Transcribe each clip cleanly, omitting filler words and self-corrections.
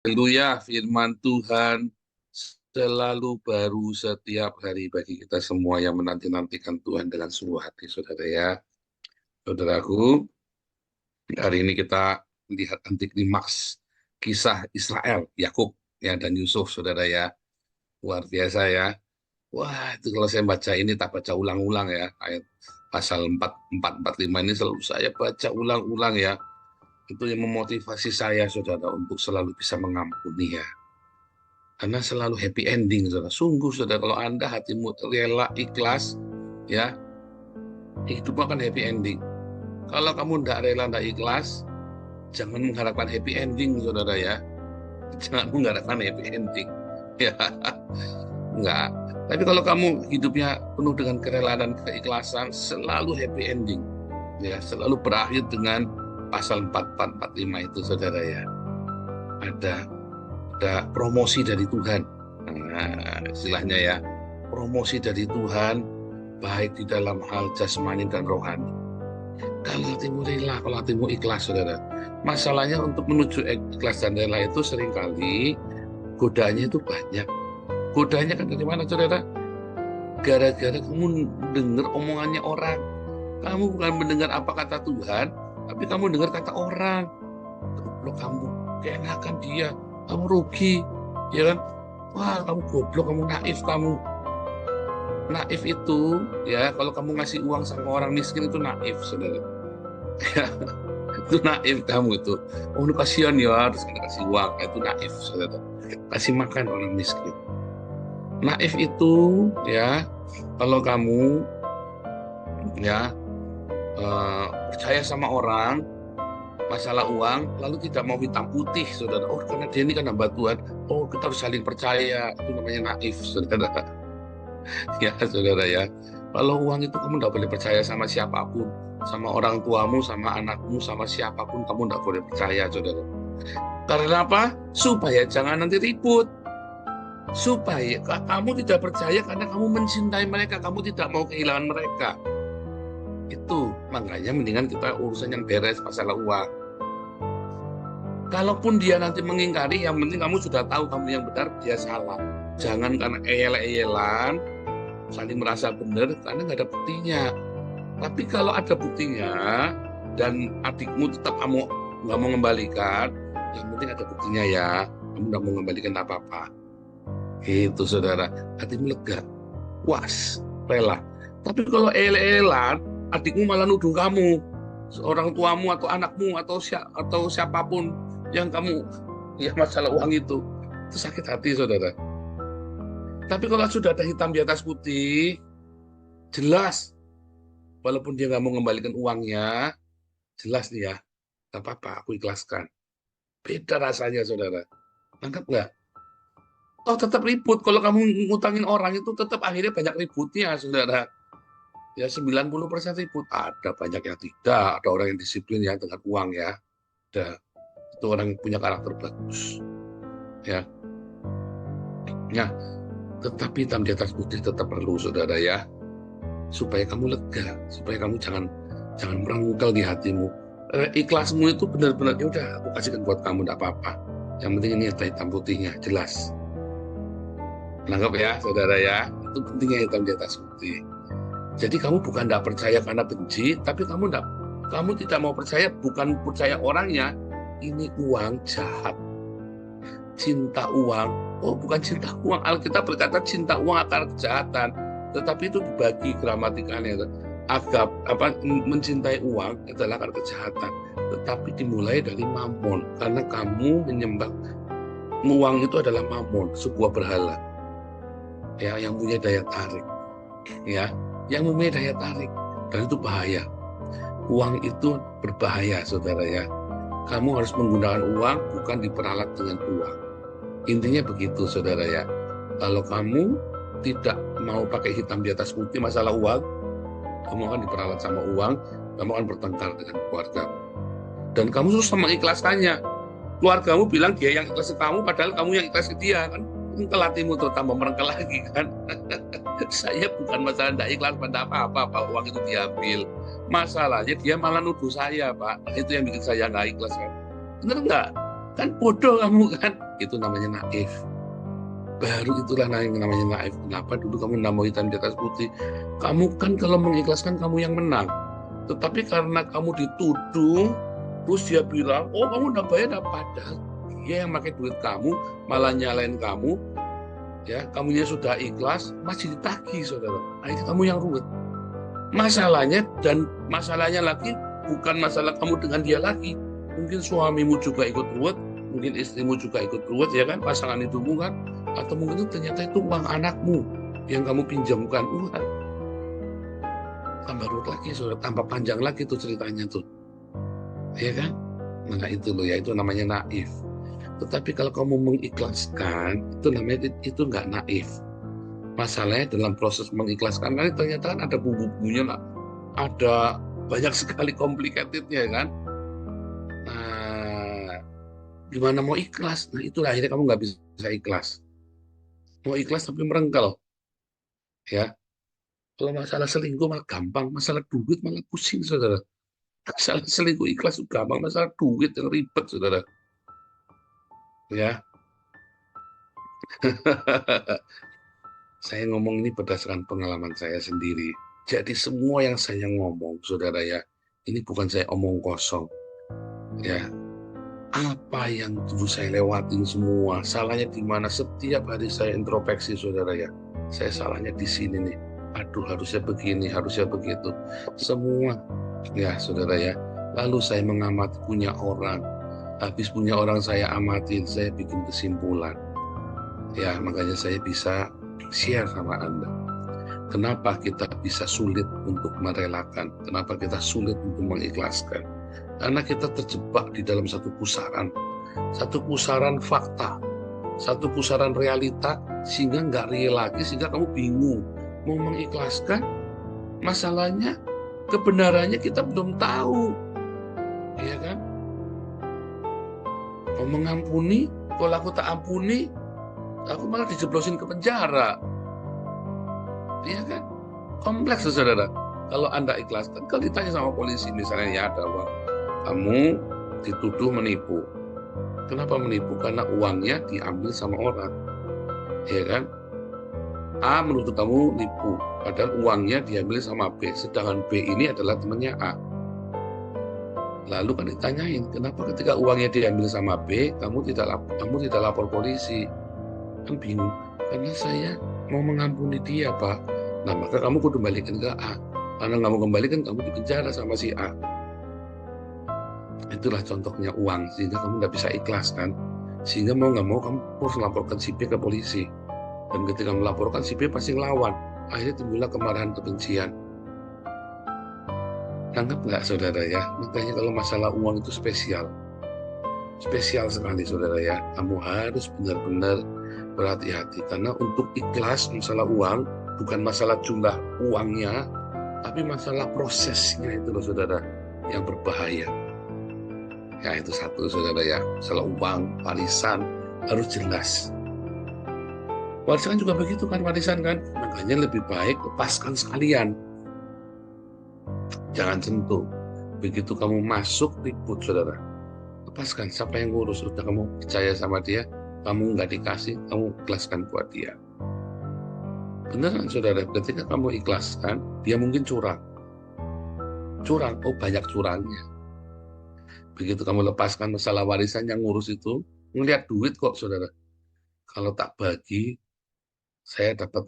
Haleluya, firman Tuhan selalu baru setiap hari bagi kita semua yang menanti-nantikan Tuhan dengan sungguh hati, saudara ya. Saudaraku, hari ini kita melihat anti klimaks kisah Israel, Yakub ya dan Yusuf, saudara ya. Luar biasa ya. Wah, itu kalau saya baca ini tak baca ulang-ulang ya. Ayat pasal 4:4-4-5 ini selalu saya baca ulang-ulang ya. Itu yang memotivasi saya, saudara, untuk selalu bisa mengampuni ya. Karena selalu happy ending, saudara. Sungguh, saudara, kalau Anda hatimu rela, ikhlas, ya, hidup akan happy ending. Kalau kamu tidak rela, tidak ikhlas, jangan mengharapkan happy ending, saudara ya. Jangan mengharapkan happy ending. Ya, enggak. Tapi kalau kamu hidupnya penuh dengan kerelaan dan keikhlasan, selalu happy ending. Ya, selalu berakhir dengan pasal 4445 itu, saudara ya. Ada promosi dari Tuhan. Nah, istilahnya ya, promosi dari Tuhan, baik di dalam hal jasmani dan rohani. Kalau hatimu rela, kalau hatimu ikhlas, saudara. Masalahnya untuk menuju ikhlas dan rela itu seringkali godaannya itu banyak. Godaannya kan dari mana, saudara? Gara-gara kamu dengar omongannya orang. Kamu bukan mendengar apa kata Tuhan, tapi kamu dengar kata orang. Goblok kamu, keenakan dia, kamu rugi, ya kan? Wah, kamu goblok, kamu naif, kamu. Naif itu, ya, kalau kamu ngasih uang sama orang miskin itu naif, saudara. Ya, itu naif kamu itu. Oh, lu kasihan ya, harus kasih uang. Itu naif, saudara. Kasih makan orang miskin. Naif itu, ya, kalau kamu, ya, percaya sama orang, masalah uang, lalu tidak mau hitam putih, saudara. Oh, karena dia ini kan hamba Tuhan. Oh, kita harus saling percaya. Itu namanya naif, saudara. Ya, saudara ya. Kalau uang itu kamu tidak boleh percaya sama siapapun. Sama orang tuamu, sama anakmu, sama siapapun kamu tidak boleh percaya, saudara. Karena apa? Supaya jangan nanti ribut. Supaya kamu tidak percaya karena kamu mencintai mereka. Kamu tidak mau kehilangan mereka. Itu makanya mendingan kita urusan yang beres masalah uang. Kalaupun dia nanti mengingkari, yang penting kamu sudah tahu kamu yang benar, dia salah. Jangan karena eyel-eyelan saling merasa benar karena nggak ada buktinya. Tapi kalau ada buktinya dan adikmu tetap kamu nggak mau mengembalikan, yang penting ada buktinya ya. Kamu nggak mau mengembalikan apa-apa. Itu, saudara, hatimu lega, puas, rela. Tapi kalau eyel-eyelan, adikmu malah nuduh kamu, orang tuamu atau anakmu atau siapapun yang kamu ya masalah uang itu sakit hati, saudara. Tapi kalau sudah ada hitam di atas putih, jelas, walaupun dia nggak mau mengembalikan uangnya, jelas nih ya, nggak apa-apa, aku ikhlaskan. Beda rasanya, saudara. Anggap nggak? Oh, tetap ribut. Kalau kamu ngutangin orang itu tetap akhirnya banyak ributnya, saudara. Ya 90% ribut. Ada banyak yang tidak. Ada orang yang disiplin ya dengan uang ya. Ada. Itu orang yang punya karakter bagus. Ya. Ya. Tetapi hitam di atas putih tetap perlu, saudara ya. Supaya kamu lega. Supaya kamu jangan merengkel di hatimu. Ikhlasmu itu benar-benar, ya udah aku kasihkan buat kamu, tidak apa-apa. Yang penting ini ada hitam putihnya, jelas. Nangkep ya, saudara ya. Itu pentingnya hitam di atas putih. Jadi kamu bukan tidak percaya karena benci, tapi kamu tidak mau percaya, bukan percaya orangnya. Ini uang jahat. Cinta uang. Oh, bukan cinta uang. Alkitab berkata cinta uang akar kejahatan. Tetapi itu dibagi gramatikanya. Mencintai uang adalah akar kejahatan. Tetapi dimulai dari mamon. Karena kamu menyembah uang itu adalah mamon, sebuah berhala. Ya, yang punya daya tarik. Ya, yang mempunyai daya tarik, dan itu bahaya. Uang itu berbahaya, saudara ya. Kamu harus menggunakan uang, bukan diperalat dengan uang. Intinya begitu, saudara ya. Kalau kamu tidak mau pakai hitam di atas putih masalah uang, kamu akan diperalat sama uang, kamu akan bertengkar dengan keluarga. Dan kamu susah mengikhlaskannya. Keluargamu bilang dia yang ikhlas ke kamu, padahal kamu yang ikhlas ke dia, kan? Engkel hatimu tuh tambah merengkel lagi, kan? Saya bukan masalah tidak ikhlas pada apa-apa, Pak. Uang itu diambil. Masalahnya dia malah nuduh saya, Pak. Itu yang bikin saya nggak ikhlas, kan? Bener nggak? Kan bodoh kamu kan. Itu namanya naif. Baru itulah yang namanya naif. Kenapa dulu kamu nggak mau hitam di atas putih? Kamu kan kalau mengikhlaskan kamu yang menang. Tetapi karena kamu dituduh, terus dia bilang, oh kamu udah bayar, padahal dia yang pakai duit kamu, malah nyalain kamu, ya kamunya sudah ikhlas, masih ditagih saudara. Nah itu kamu yang ruwet. Masalahnya lagi bukan masalah kamu dengan dia lagi. Mungkin suamimu juga ikut ruwet, mungkin istrimu juga ikut ruwet, ya kan, pasangan hidupmu kan, atau mungkin ternyata itu uang anakmu yang kamu pinjamkan uang. Tambah ruwet lagi, saudara, tambah panjang lagi tuh ceritanya tuh, ya kan? Nah itu loh ya, itu namanya naif. Tetapi kalau kamu mengikhlaskan, itu nggak naif. Masalahnya dalam proses mengikhlaskan, nanti ternyata kan ada bumbu-bumbunya, ada banyak sekali complicatednya kan. Nah, gimana mau ikhlas? Nah itulah akhirnya kamu nggak bisa ikhlas. Mau ikhlas tapi merengkel, ya. Kalau masalah selingkuh malah gampang, masalah duit malah pusing, saudara. Masalah selingkuh ikhlas itu gampang, masalah duit yang ribet, saudara. Ya, saya ngomong ini berdasarkan pengalaman saya sendiri. Jadi semua yang saya ngomong, saudara ya, ini bukan saya omong kosong. Ya, apa yang dulu saya lewatin semua, salahnya di mana? Setiap hari saya introspeksi, saudara ya. Saya salahnya di sini nih. Aduh, harusnya begini, harusnya begitu. Semua, ya saudara ya. Lalu saya mengamati punya orang. Habis punya orang saya amatin, saya bikin kesimpulan. Ya, makanya saya bisa share sama Anda. Kenapa kita bisa sulit untuk merelakan? Kenapa kita sulit untuk mengikhlaskan? Karena kita terjebak di dalam satu pusaran fakta, satu pusaran realita, sehingga nggak real lagi, sehingga kamu bingung mau mengikhlaskan. Masalahnya kebenarannya kita belum tahu, ya kan? Mau mengampuni, kalau aku tak ampuni, aku malah dijeblosin ke penjara, ya kan? Kompleks, saudara. Kalau Anda ikhlaskan, kalau ditanya sama polisi misalnya, ya ada uang, kamu dituduh menipu. Kenapa menipu? Karena uangnya diambil sama orang, ya kan? A menuduh kamu nipu, padahal uangnya diambil sama B, sedangkan B ini adalah temannya A. Lalu kan ditanyain, kenapa ketika uangnya diambil sama B, kamu tidak lapor polisi? Kan bingung, karena saya mau mengampuni dia, Pak. Nah, maka kamu kudu kembalikan ke A. Karena nggak mau kembalikan, kamu dipenjara sama si A. Itulah contohnya uang, sehingga kamu nggak bisa ikhlas kan. Sehingga mau nggak mau kamu harus melaporkan si B ke polisi. Dan ketika melaporkan, si B pasti ngelawan. Akhirnya timbullah kemarahan, kebencian. Anggap nggak, saudara ya? Makanya kalau masalah uang itu spesial. Spesial sekali, saudara ya. Kamu harus benar-benar berhati-hati. Karena untuk ikhlas masalah uang, bukan masalah jumlah uangnya, tapi masalah prosesnya itu loh, saudara, yang berbahaya. Ya itu satu, saudara ya. Masalah uang, warisan, harus jelas. Warisan juga begitu kan, warisan kan. Makanya lebih baik lepaskan sekalian. Jangan sentuh. Begitu kamu masuk, ribut, saudara. Lepaskan, siapa yang ngurus? Udah kamu percaya sama dia, kamu nggak dikasih, kamu ikhlaskan buat dia. Beneran, saudara, ketika kamu ikhlaskan, dia mungkin curang. Curang, oh banyak curangnya. Begitu kamu lepaskan masalah warisan, yang ngurus itu, ngelihat duit kok, saudara. Kalau tak bagi, saya dapat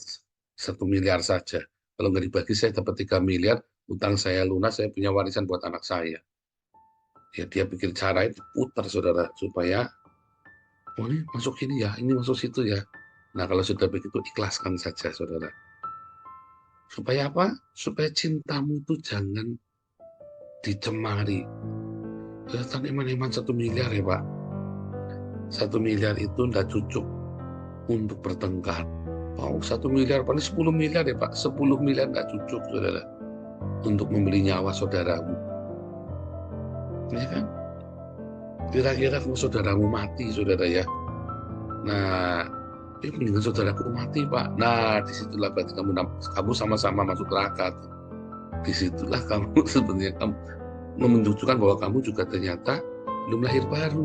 1 miliar saja. Kalau nggak dibagi, saya dapat 3 miliar, utang saya lunas, saya punya warisan buat anak saya. Ya, dia pikir cara itu putar, saudara, supaya, oh ini masuk ini ya, ini masuk situ ya. Nah, kalau sudah begitu, ikhlaskan saja, saudara. Supaya apa? Supaya cintamu itu jangan dicemari. Kelihatan iman-iman 1 miliar ya, Pak. 1 miliar itu tidak cukup untuk bertengkar. Mau 1 miliar, paling 10 miliar ya, Pak. 10 miliar tidak cukup, saudara, untuk membeli nyawa saudaramu. Ya kan? Kira-kira kalau saudaramu mati, saudara ya. Nah, mendingan saudaraku mati, Pak. Nah, disitulah berarti kamu sama-sama masuk neraka. Disitulah kamu sebenarnya menunjukkan bahwa kamu juga ternyata belum lahir baru.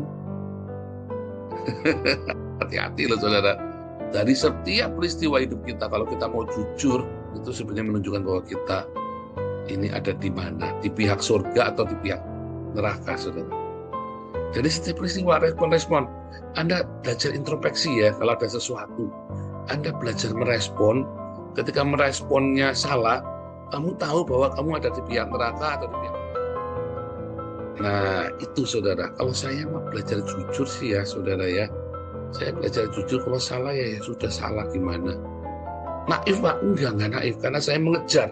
Hati-hati loh saudara. Dari setiap peristiwa hidup kita, kalau kita mau jujur, itu sebenarnya menunjukkan bahwa kita ini ada di mana, di pihak surga atau di pihak neraka, saudara. Jadi setiap peristiwa respon-respon, Anda belajar introspeksi ya, kalau ada sesuatu, Anda belajar merespon. Ketika meresponnya salah, kamu tahu bahwa kamu ada di pihak neraka atau di pihak. Nah, itu saudara. Kalau saya mau belajar jujur sih ya, saudara ya. Saya belajar jujur, kalau salah ya sudah salah gimana. Naif Pak? Enggak naif, karena saya mengejar.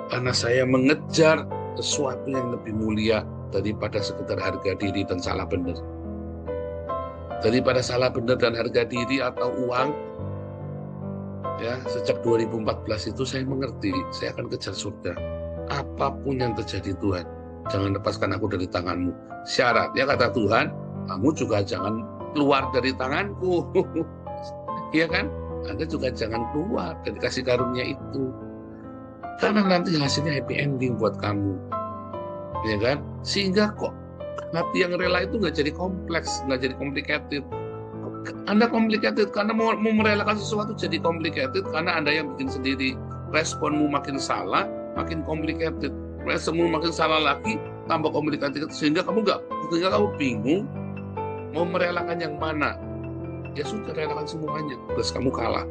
Karena saya mengejar sesuatu yang lebih mulia daripada sekedar harga diri dan salah benar. Daripada salah benar dan harga diri atau uang, ya sejak 2014 itu saya mengerti, saya akan kejar surga. Apapun yang terjadi Tuhan, jangan lepaskan aku dari tanganmu. Syaratnya kata Tuhan, kamu juga jangan keluar dari tanganku. Iya kan? Anda juga jangan keluar dari kasih karunia itu. Karena nanti hasilnya happy ending buat kamu. Ya kan? Sehingga kok hati yang rela itu nggak jadi kompleks, nggak jadi complicated. Anda complicated karena mau merelakan sesuatu jadi complicated karena Anda yang bikin sendiri. Responmu makin salah, makin complicated. Responmu makin salah lagi, tambah complicated. Sehingga kamu bingung mau merelakan yang mana. Ya sudah, relakan semuanya, terus kamu kalah.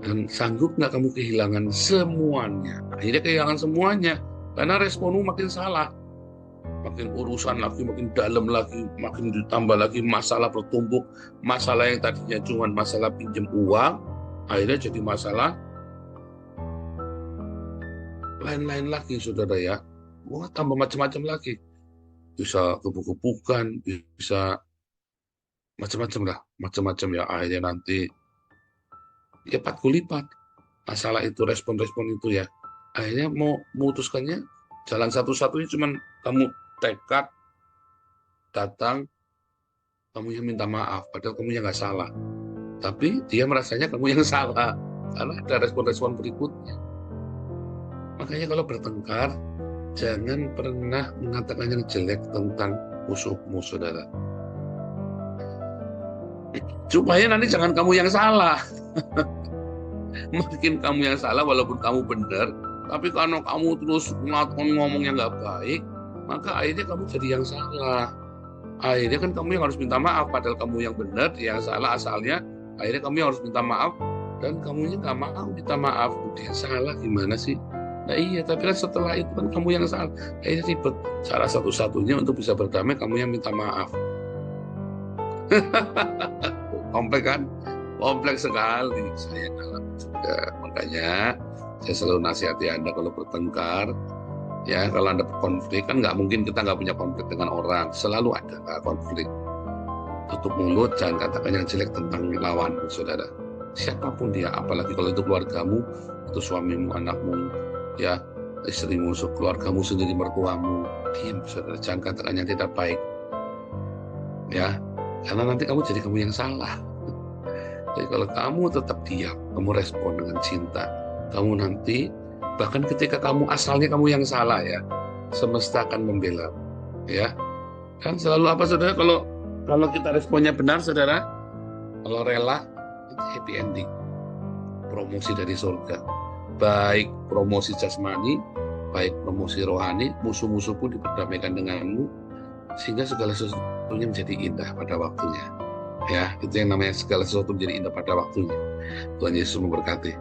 Dan sanggup nggak kamu kehilangan semuanya? Akhirnya kehilangan semuanya, karena responmu makin salah. Makin urusan lagi, makin dalam lagi, makin ditambah lagi masalah bertumpuk. Masalah yang tadinya cuma masalah pinjam uang, akhirnya jadi masalah lain-lain lagi, saudara ya. Wah, tambah macam-macam lagi. Bisa gebuk-gebukan, bisa macam-macam lah, macam-macam ya. Akhirnya nanti ya 4 kali lipat masalah itu, respon-respon itu ya. Akhirnya mau memutuskannya jalan satu-satunya cuman kamu tekad datang, kamu yang minta maaf, padahal kamu yang nggak salah. Tapi dia merasanya kamu yang salah karena ada respon-respon berikutnya. Makanya kalau bertengkar, jangan pernah mengatakan yang jelek tentang musuhmu, saudara. Supaya nanti jangan kamu yang salah. Mungkin kamu yang salah walaupun kamu benar, tapi karena kamu terus ngomong yang nggak baik, maka akhirnya kamu jadi yang salah. Akhirnya kan kamu yang harus minta maaf, padahal kamu yang benar, dia yang salah asalnya. Akhirnya kamu yang harus minta maaf, dan kamunya nggak mau minta maaf. Dia salah gimana sih? Nah iya, tapi kan setelah itu kan kamu yang salah. Akhirnya ribet. Cara satu-satunya untuk bisa berdamai, kamu yang minta maaf. Kompleks kan? Kompleks sekali. Saya alami juga. Makanya saya selalu nasihati Anda kalau bertengkar, ya kalau Anda berkonflik, kan nggak mungkin kita nggak punya konflik dengan orang. Selalu ada konflik. Tutup mulut, jangan katakan yang jelek tentang lawanmu, saudara. Siapapun dia, apalagi kalau itu keluargamu, itu suamimu, anakmu, ya istrimu, keluargamu sendiri, mertuamu. Diam, saudara. Jangan katakan yang tidak baik. Ya, karena nanti kamu jadi kamu yang salah. Jadi kalau kamu tetap diam, kamu respon dengan cinta, kamu nanti, bahkan ketika kamu asalnya kamu yang salah ya, semesta akan membela, ya. Kan selalu apa, saudara? Kalau kita responnya benar, saudara, kalau rela, itu happy ending, promosi dari surga, baik promosi jasmani, baik promosi rohani, musuh-musuh pun diperdamaikan denganmu, sehingga segala sesuatunya menjadi indah pada waktunya. Ya, itu yang namanya segala sesuatu menjadi indah pada waktunya. Tuhan Yesus memberkati.